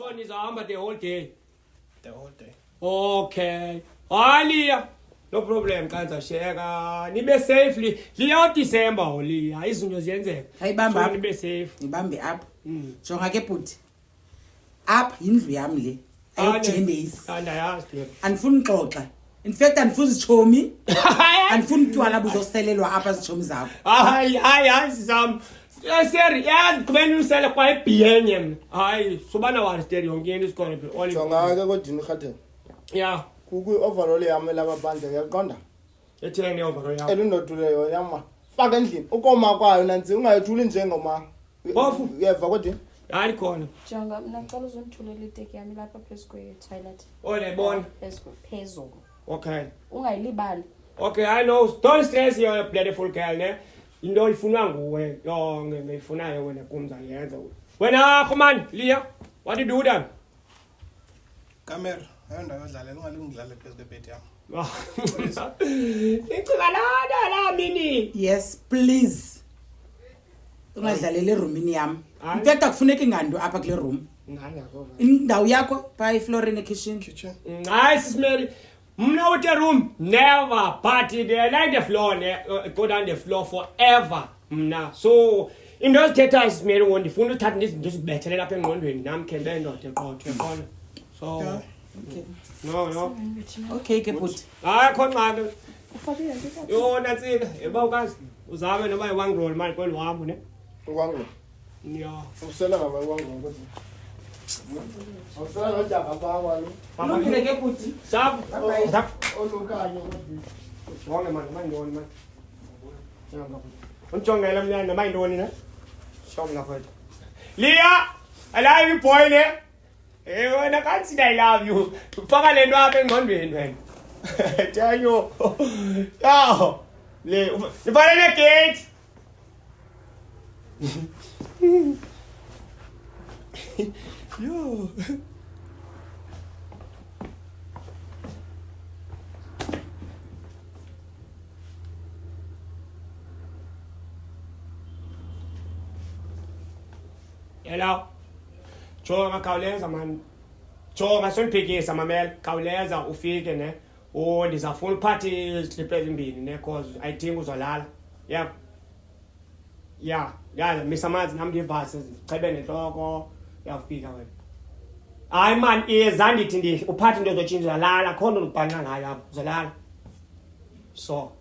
So nizahamba the whole day. The whole day. Okay. Liya. No problem xa ndizashiyeka. Nibe safely. Liya December Liya. Izinto ziyenzeka. Hayibamba apha. Nibe safe. Nibambe apha. Jonga ke bhuti. Apha yindlu yami le. Ayojendeyisi. Andayazi dear. Andifuni uxoxa. In fact andifuni izichomi. Andifuni utywala buzoselelwa apha izichomi zakho. Hayi Sam. Seri, yazi kubeni usele kwa ibhiyenye mna. Hayi, sobana wa steri yonke into isikhona phela. Jonga ke kodini khathe. Yeah. Kuku overall yami lababandle ngiyaqonda. Etheni overall yakho. Elundoduleyo yama. Faka endlini. Ukoma kwayo nanzi ungayithuli njengoma. Bofu. Uyeva kodini? Hayi khona. Jonga mina ngicela uzondithulela iteki yami lapha phezu kwe-toilet. Oyibona. Phezulu. Okay. Ungayilibali. Okay, I know. Don't stress, you're a beautiful girl, ne? Into ifuna nguwe yonke ngiyifunayo wena kumza yenza. Wena man, Liya, what do you do then? Camera, ayonda yodlalela ungalungidlale phezu kwebhedi yami. La mini. Yes, please. Ungadlalela eroomini yami. In fact akufuneki ngandu apha kule room. Indawo yakho pha ifloor kitchen. Nice Mary. Mna with the room never party there like the floor go down the floor forever. Mna so in those theaters Mary when the phone start this just better lapha engqondweni nami khele ndoda about yabona. So okay. No. Okay ke bhuti. Hayi khona ngake. Ufakile nje. Yo natsika ebawukazi uzame noma i1 roll manje kwelwami ne. Ukwangu. Yeah. Usela ngaba ukwangu kodwa. Awusela nojaka bawa lo. Ulungile ke bhuti. Sap. Olukayo kodwa. Wonke manje man. Yanga. Unjongela mnyana manje ntoni ne? Shom la kwethu. Liya, I love you boy ne. Wena can't say I love you. Faka le nto apha engqondweni wena. Tell you. Yo. Le, nivalele gate. Yo. Hello. Jonga khawuleza man. Jonga sondiphikisa mamela. Khawuleza ufike ne. Ndizafuna uphatha iziliphu ezimbini ne cause ayidingi uzolala. Yeah, misa amanzi nami ndivase zichebe nenhloko uyafika wena. Hayi man, izandithi uphathe into zotshintsha lala khona ubhanqa ngayo apha uzolala. So.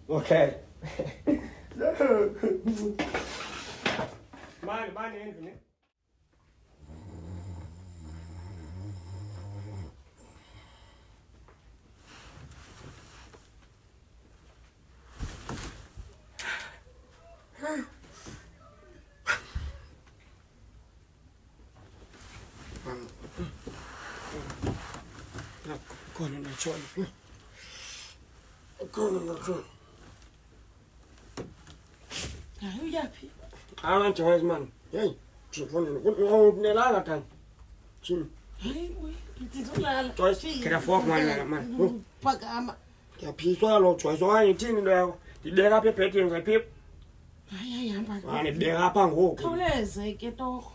Okay. Bani endlu ne? Khona natshoyo. Hayi uyaphi? Joyce man. Hey, unelanga tani. Chini. Hayi ngizolala. Joyce, kera fork man. Phakama. Ngiyaphiswa lo Joyce wayithini into yakho? Ndibeka apha ebhedini ngiyaphipha. Hayi hamba. Wani beka apha ngoku. Khawuleze ke torho.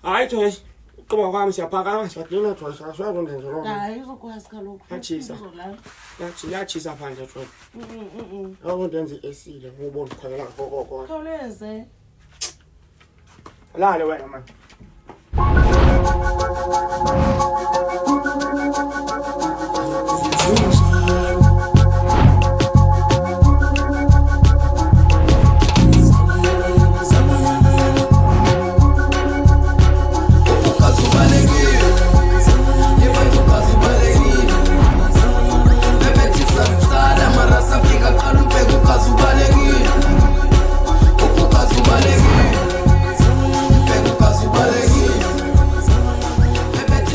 Hayi Joyce, uqoba kwami siyaphakama siyadina Joyce aswazi undenze lo. Hayi uzokwazi kaloku. Yatshisa. Yatshisa phandle Joyce. Awundenze esile ngubona ukhalela ngokoko. Khawuleze. Lale wena man.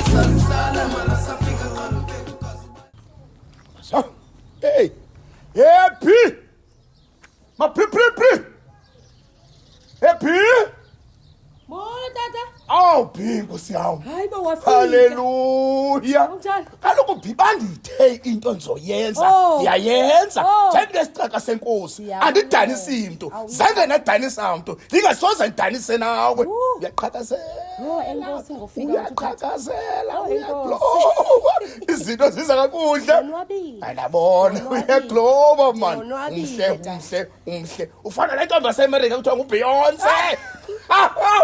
Sun Awu Bhingu siyawu. Hayi bawafika. Haleluya. Unjani? Kaloku Bhibandithe into ngizoyenza. Oh. Yayenza. Oh. Njengesicaka senkosi. Siyabona. Andidanisi into. Zange nadanisa umuntu. Lingasoze ndidanise nawe. Uyaqhakazela. Oh enkosi ngofika uthi Uyaqhakazela. Oh, Uyagloba. Izinto ziza kakuhle. Nonwabile. Ayabona. Nonwabile. Uyagloba man. Nonwabile, Umhle. Ufana le ntombi yaseMelika kuthiwa nguBeyoncé.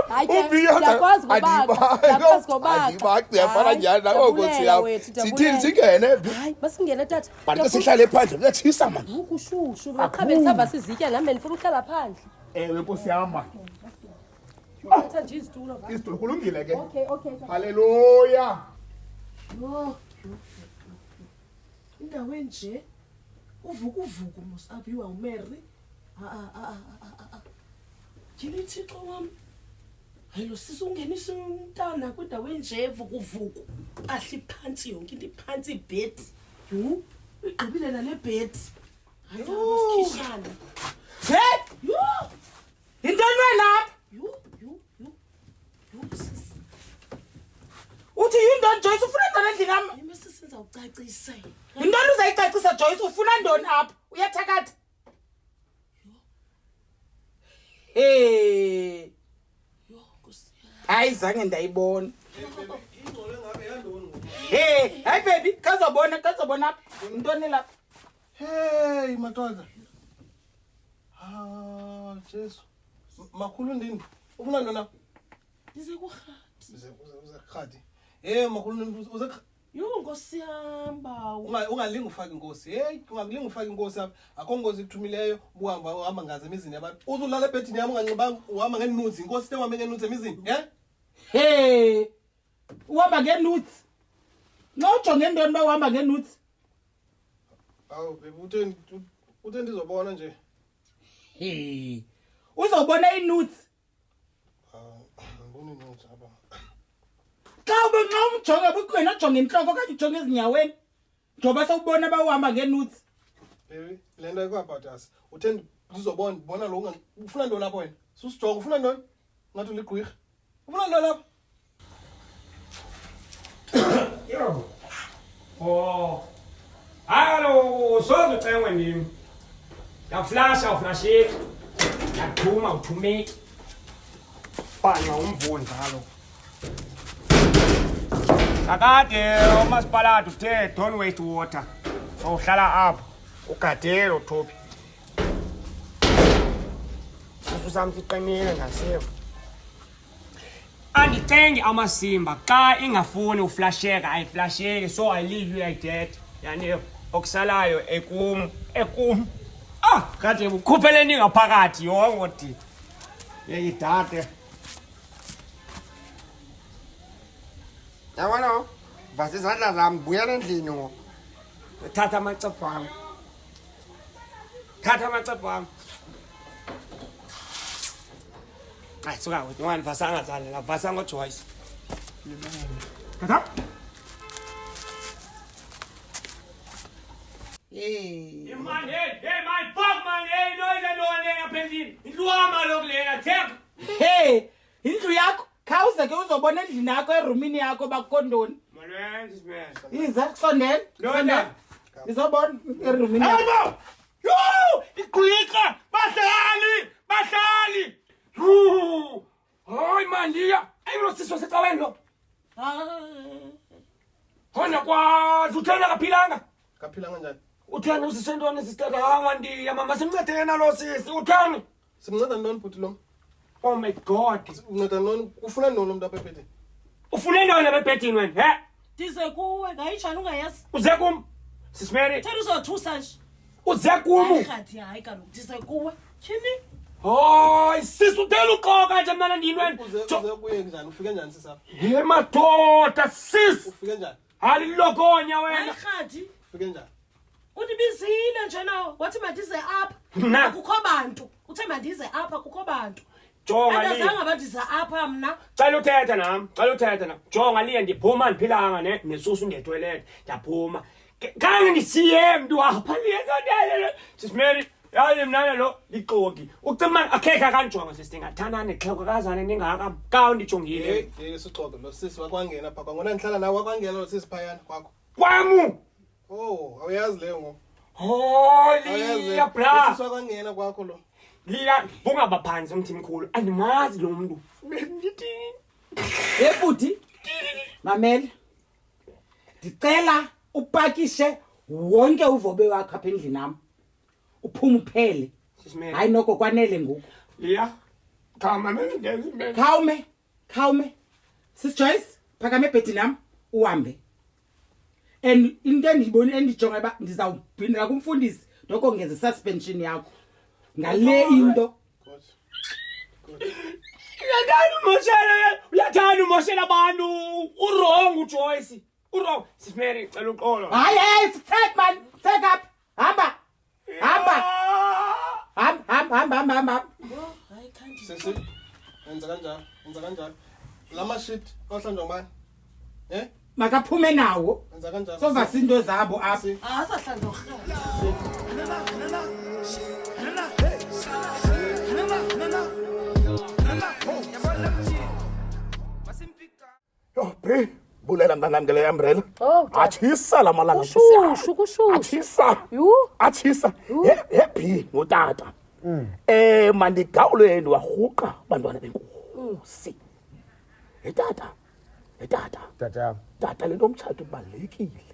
Hayi ke, siyakwazi ngobakho. Uyafana njani nawe nkosi yami. Sithini singene? Hayi basingene tata. Bantu sihlale phandle kuyatshisa man. Ukushushu loqhabe sihamba sizitya nami ndifuna ukuhlala phandle. Ewe nkosi yami. Uthatha nje izitulo. Isitulo kulungile ke. Okay. Haleluya. Oh. Indawo enje uvukuvuku musabiwa uMary. Thixo wami. Hayi lo sisi ungenisa umntana kwindawo enje vukuvuku. Ahli phansi yonke into iphansi ibed. Yho, igqibile nale bed. Hayi basikhishana. Hey! Yho! Intoni wena? Yho. Sisi. Uthi yindoni Joyce ufuna ndoni endlini yami? Yimi sisi ngizawucacisa. Yindoni uzayicacisa Joyce ufuna ndoni apha? Uyathakatha? Hey! Yho, Nkosi. Hayi zange ndayibona. Hey, hayi baby, kazobona apha. Intoni lapha? Hey madoda. Jesu. Makhulu ndini. Ufuna ntona? Ndize kurhati. Uze khadi. Makhulu ndini uze Yho, Nkosi yami bawo. ungalingi ufaka inkosi. Hey, ungalingi ufaka inkosi apha. Akho inkosi ikuthumileyo uhamba ngaze emizini yabantu. Uzulala ebhedini yami unganxibanga uhamba ngenuzi. Inkosi tehambe ngenuzi emizini, Hey! Uhamba ngenuts. Ujonge ndoni ba uhamba ngenuts? Awu baby uthe ndizobona nje. Hey! Uzobona inuts. Ngibona inuzi apha. Xa umjonge bukwena ujonge inhloko okanye ujonge ezinyaweni. Njoba sewubona ba uhamba ngenuts. Baby, le nto ikwabhatasa. Uthe ndizobona lo ufuna ntoni lapho wena? Susijonga ufuna ntoni? Ngathi uligqwirha. Ufuna ntoni lapho? Yo. Oh. Hallo, soze ucengwe ndim. Uyaflasha uflasheki. Uyathuma uthumeki. Bhanqa umvundi njalo. Kakade umasipalati uthe don't waste water. Uhlala apha. Ugadelo Thobi. Usamfiqenile ngaseko. Andicengi amasimba xa ingafuni uflasheka ayiflasheki so I leave you like that. Yani okusalayo ekum. Kade ukupheleni ngaphakathi yonke di. Yeyidade. Yabona vasi izandla zami buya endlini ngo. Thatha amacepho ami. Hayi suka wena ngani vasanga zale la vasa ngo Joyce. Katha? Hey! Man, hey, fuck man, hey, no is no lenga pendini. Indluama lokulena theka. Hey! Indlu yakho khawuze ke uzobona endlini yakho erumini yakho bakondoni. Malwenzi sibese. Iza kusondela. Lona. Ngizobona erumini yakho. Hayibo! Yo! Igqwika! Bahlali! Hayi mandiya, ayilo siso secaweni lo. Khona kwazi uthena kaphilanga. Kaphilanga njani? Uthena usisentoni sisteranga ndiya mama simncedena lo sisi uthani? Simnceda ntoni bhuti lo? Oh my god. Unceda ntoni? Ufuna ntoni lo mntu apha ebhedini? Ufune ntoni ebhedini wena? He? Ndize kuwe ngayitshana ungayazi. Uze kum? Sisimeri. Thela uzothusa nje. Uze kum? Khadi hayi kaloku ndize kuwe. Tyhini? Hayi sisi uthela uqoka nje mna ndini wena. Uze kuye njani? Ufike njani sisapha? He madoda sis. Ufike njani? Hali logonya Hayi wena. khadi. Ufike njani? Undibizile nje nawe wathi mandize apha. Na. Akukho bantu. Uthe mandize apha akukho bantu. Jonga li. Andazange bandiza apha mna. Cela uthetha nami. Jonga liye ndiphuma ndiphilanga ne nesusu ndetwelete. Ndaphuma. Kange ndisiye mntu apha liye sondele. Sisimeri yaye mnana lo ixoki ucima akhekha kanjonga sisingathana nexhekazana ningaka ka ndijongile hey sixoxe lo sisi wakwangena pha ngona ndihlala nawe wakwangena lo sisi phayana kwakho kwamu oh awuyazi leyo ngoku holy ya bra sisi wakwangena kwakho lo Liya ungabaphansi umthimkhulu andimazi lo muntu ndithi Ebuti mamela ndicela upakishe wonke uvobe wakho apha endlini nam uphume uphele hayi noko kwanele ngoku Liya khama mina khawume Sis Joyce phakame ebhedini nam uhambe and into endijonga uba ndizawubhindela kumfundisi noko ngeze suspension yakho ngale into uyathanda umoshela abantu urong uJoyce urong Sisimere cela uxolo hayi take man take up hamba hayi khandi sisi yenza kanjalo lama shit ohlanjwa ngubani makaphume nawo yenza kanjalo sovasa into zabo apha asahlanjwa Be bulela mntanami ngele umbrella. Oh, Achisa la malanga. kushushu. Achisa. Yu. Achisa. Happy ngotata. Mandigawulo yenu wahuqa bantwana benkosi. Tata. Tata lento omtshato ibalekile.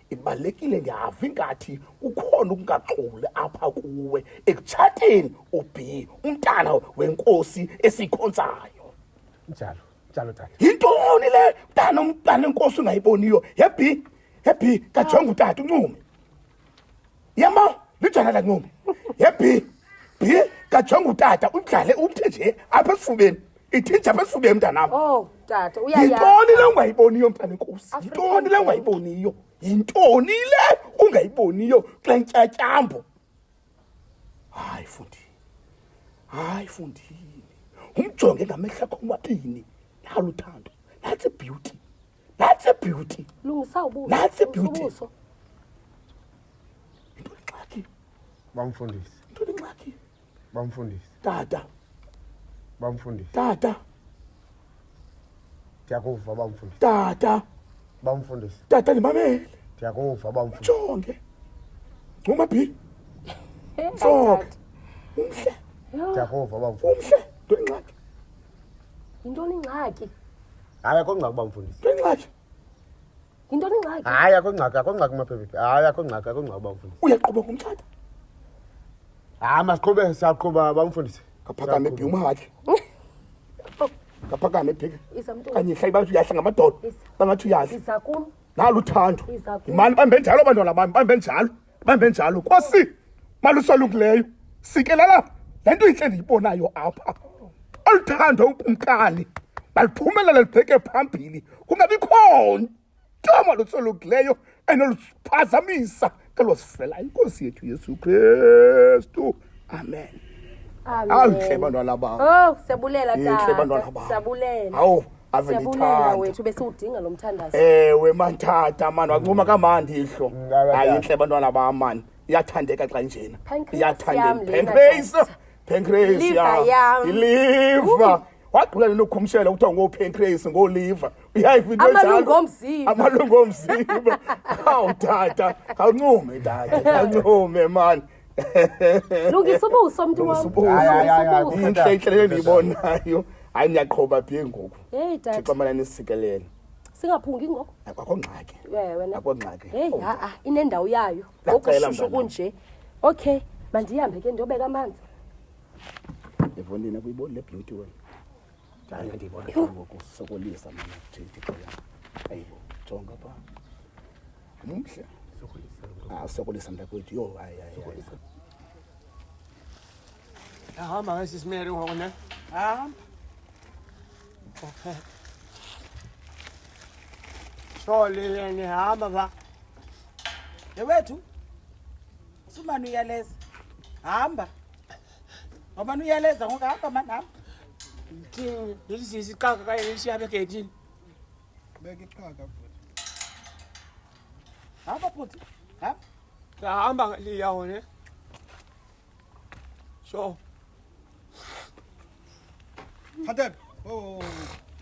Ibalekile ngiyava ingathi ukhona ukungaxoli apha kuwe ekutshateni uB umntana wenkosi esikhonzayo. Njalo tata. Yintoni le umntana enkosi ungayiboniyo? Happy kajonga utata uNcumi. Yama lijana la Ncumi. Happy kajonga utata udlale uthi nje apha esifubeni. Ithinja apha esifubeni mntanami. Oh, tata, uyayazi. Yintoni le ungayiboniyo mntana enkosi? Yintoni le ungayiboniyo? Yintoni le ungayiboniyo kule ntyatyambo? Hayi fundini. Umjonge ngamehla akho omabini. Naluthando. That's a beauty. Lungisa ubuso. That's a beauty. Intoni ngxaki? Bamfundisi. Intoni ngxaki? Bamfundisi. Tata. Bamfundisi. Tata. Ndiyakuva bamfundisi. Tata. Bamfundisi. Tata ndimamele. Ndiyakuva bamfundisi. Jonge. Ngumaphi? Sonke. Umhle. Ndiyakuva bamfundisi. Umhle. Intoni ngxaki? Yintoni ingxaki? Hayi akho ngxaki bamfundisi. Intoni ngxaki? Yintoni ingxaki? Hayi akho ngxaki maphephe. Hayi akho ngxaki bamfundisi. Uyaqhuba ngomtshata? Masiqhube siyaqhuba bamfundisi. Kaphakame ebhuma hakhe. Kaphakame ebheke. Izamntu. Kanye ihla bathi uyahla ngamadoda. Bangathi uyazi. Izakum. Naluthando. Izakum. Imali bambe njalo abantwana bami, bambe njalo. Nkosi malusolungileyo. Sikelela lento inhle ndiyibonayo apha. Oluthando ukumkani. Baliphumelela libheke phambili. Kungabikho nto malusolungileyo enoluphazamisa kalosifela inkosi yethu Yesu Kristu. Amen. Awuhle bantwana bami. Oh, siyabulela Inhle tata. bantwana bami. Siyabulela. Hawu, ave Siyabulela ndithanda. wethu bese udinga lo mthandazo. Ewe mantata man wancuma kamandi ihlo. Ngaba Hayi tata. inhle bantwana bami man. Iyathandeka xa njena. Pancreas Iyathandeka. yam lena, Pancreas Liver yam. Liver. Waqhubeka nokukhumshela ukuthiwa ngo-pancreas ngo-liver. Uyayiva into Amalungu omzimba. Amalungu omzimba. Hawu tata, awuncume tata, awuncume man. Lungisa ubuso umuntu wami. Hayi. Inhle endiyibonayo. Hayi niyaqhoba phi ngoku. Hey Thixo tata, mana nisikelele. singaphungi ngoku. Akho ngxaki. Wena. Akho ngxaki. Hey, inendawo yayo. Ndiyacela, Okushushu mntana. kunje. Okay, mandihambe ke ndiyobeka amanzi. Evonini akuyiboni le beauty wena. Hayi ndiyibona ngoku sokolisa mina jithi khoya. Ayibo, jonga pha. Umhle. Sokolisa. Sokolisa mntakwethu. Yo, hayi. Hamba ke Sisimere ngone okay Sole yena hamba ba Yewethu. Sumani uyaleza. Hamba. Ngoba uyaleza ngoku hamba man hamba. thini lelisi iqaka kanye leshiyabe gedini beka iqhaka futhi Hamba futhi. Hamba. hamba liya wona So, Khathebe. Oh.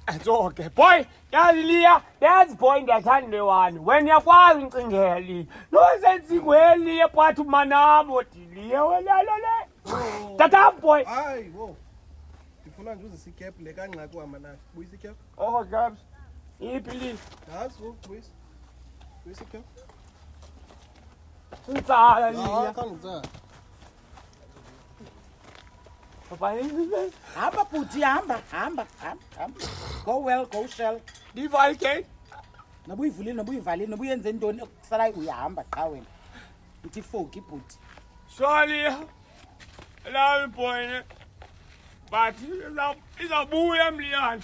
it's okay. Boy, yazi Leah, there's boy ndiyathanda one. When yakwazi ngicingela Leah. No sense ngwe Leah but manabo Leah wena lo le. Tata boy. Hayi, wo. Ngifuna nje uzise ikep le kangxaki uhamba nayo. Buyisa ikep. Oh, Gabs. Yiphi Leah? Yazi wo, buyisa. Buyisa ikep. Ngitsala Ya, Leah. khangitsala. Papa yini? hamba bhuti hamba go well go shell Divalke. nobuyivulile nobuyenze ntoni kusalayo uyahamba qha wena uthi foki bhuti Sorry. Love boy. But izabuya mliyani.